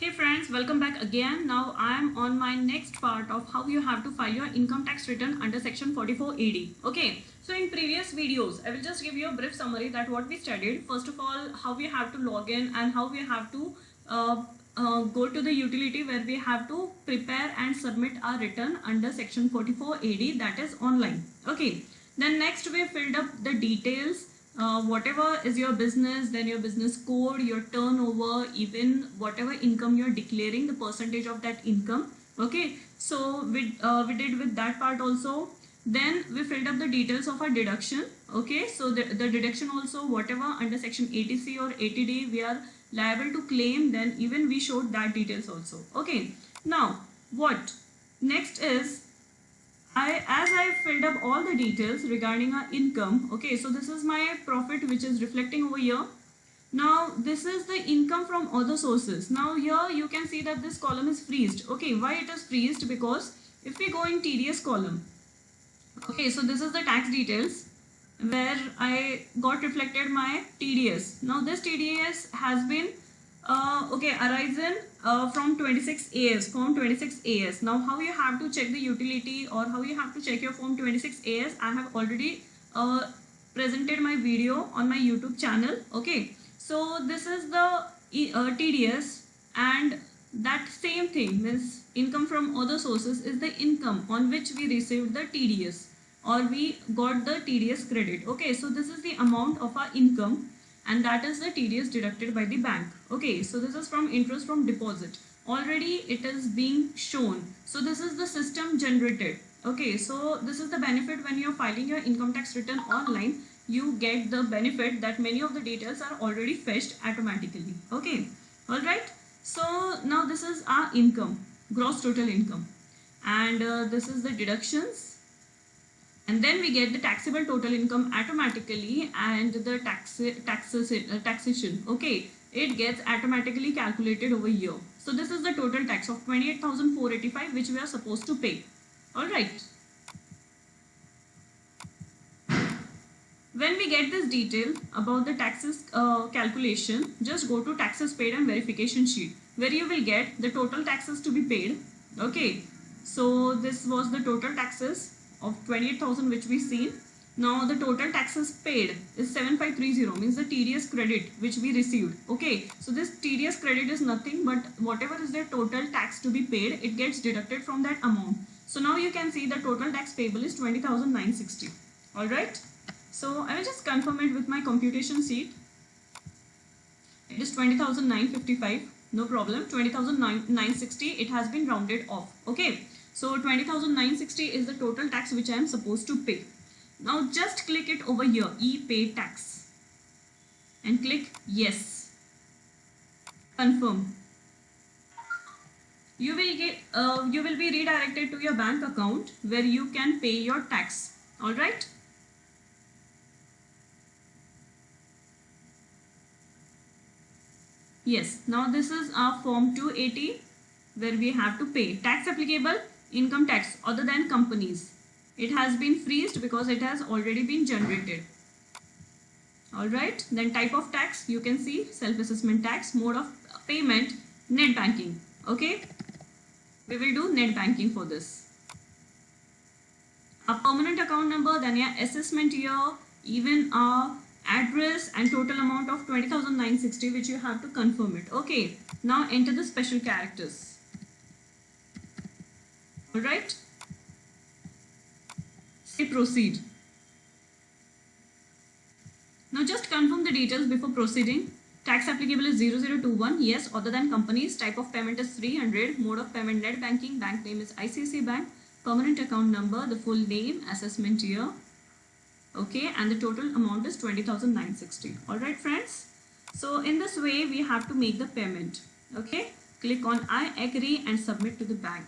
Hey friends, welcome back again. Now I am on my next part of how you have to file your income tax return under section 44AD. Okay, so in previous videos, I will just give you a brief summary that what we studied. First of all, how we have to log in and how we have to go to the utility where we have to prepare and submit our return under section 44AD, that is online. Okay, then next we filled up the details, whatever is your business, then your business code, your turnover, even whatever income you're declaring, the percentage of that income. Okay, so we did with that part also. Then we filled up the details of our deduction. Okay, so the deduction also, whatever under section 80C or 80D we are liable to claim, then even we showed that details also. Okay, now what next is, as I filled up all the details regarding our income. Okay, so this is my profit which is reflecting over here. Now this is the income from other sources. Now here you can see that this column is freezed. Okay, why it is freezed? Because if we go in TDS column, okay, so this is the tax details where I got reflected my TDS. Now this TDS has been arisen from 26AS, form 26AS. Now how you have to check the utility or how you have to check your form 26AS, I have already presented my video on my YouTube channel. Okay, so this is the TDS, and that same thing means income from other sources is the income on which we received the TDS or we got the TDS credit. Okay, so this is the amount of our income and that is the TDS deducted by the bank. Okay, so this is from interest from deposit. Already it is being shown. So this is the system generated. Okay, so this is the benefit when you're filing your income tax return online. You get the benefit that many of the details are already fetched automatically. Okay, all right. So now this is our income, gross total income, and this is the deductions, and then we get the taxable total income automatically, and the taxation. Okay, it gets automatically calculated over here. So this is the total tax of 28,485 which we are supposed to pay. All right. When we get this detail about the taxes calculation, just go to taxes paid and verification sheet where you will get the total taxes to be paid. Okay, so this was the total taxes of 28,000 which we seen. Now the total taxes paid is 7530, means the TDS credit which we received. Okay, so this TDS credit is nothing but whatever is the total tax to be paid, it gets deducted from that amount. So now you can see the total tax payable is 20,960. All right. So I will just confirm it with my computation sheet. It is 20,955. No problem. 20,960. It has been rounded off. Okay. So 20,960 is the total tax which I am supposed to pay. Now just click it over here, e-pay tax, and click yes. Confirm. You will be redirected to your bank account where you can pay your tax. All right. Yes, now this is our form 280 where we have to pay tax applicable, income tax other than companies. It has been freezed because it has already been generated. Alright, then type of tax you can see self-assessment tax, mode of payment, net banking. Okay, we will do net banking for this. A permanent account number, then your assessment year, even our address and total amount of 20,960 which you have to confirm it. Okay, now enter the special characters. All right, say proceed. Now just confirm the details before proceeding. Tax applicable is 0021, yes, other than companies. Type of payment is 300, mode of payment net banking, bank name is ICICI Bank, permanent account number, the full name, assessment year. Okay, and the total amount is 20,960. All right, friends. So in this way, we have to make the payment. Okay, click on I agree and submit to the bank.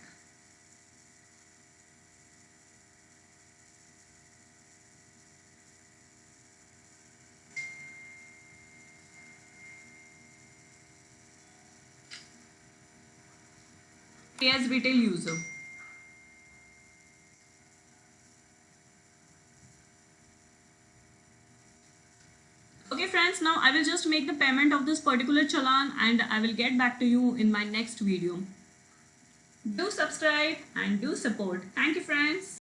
Pay as retail user. Okay friends, yes, now I will just make the payment of this particular challan and I will get back to you in my next video. Do subscribe and do support. Thank you, friends.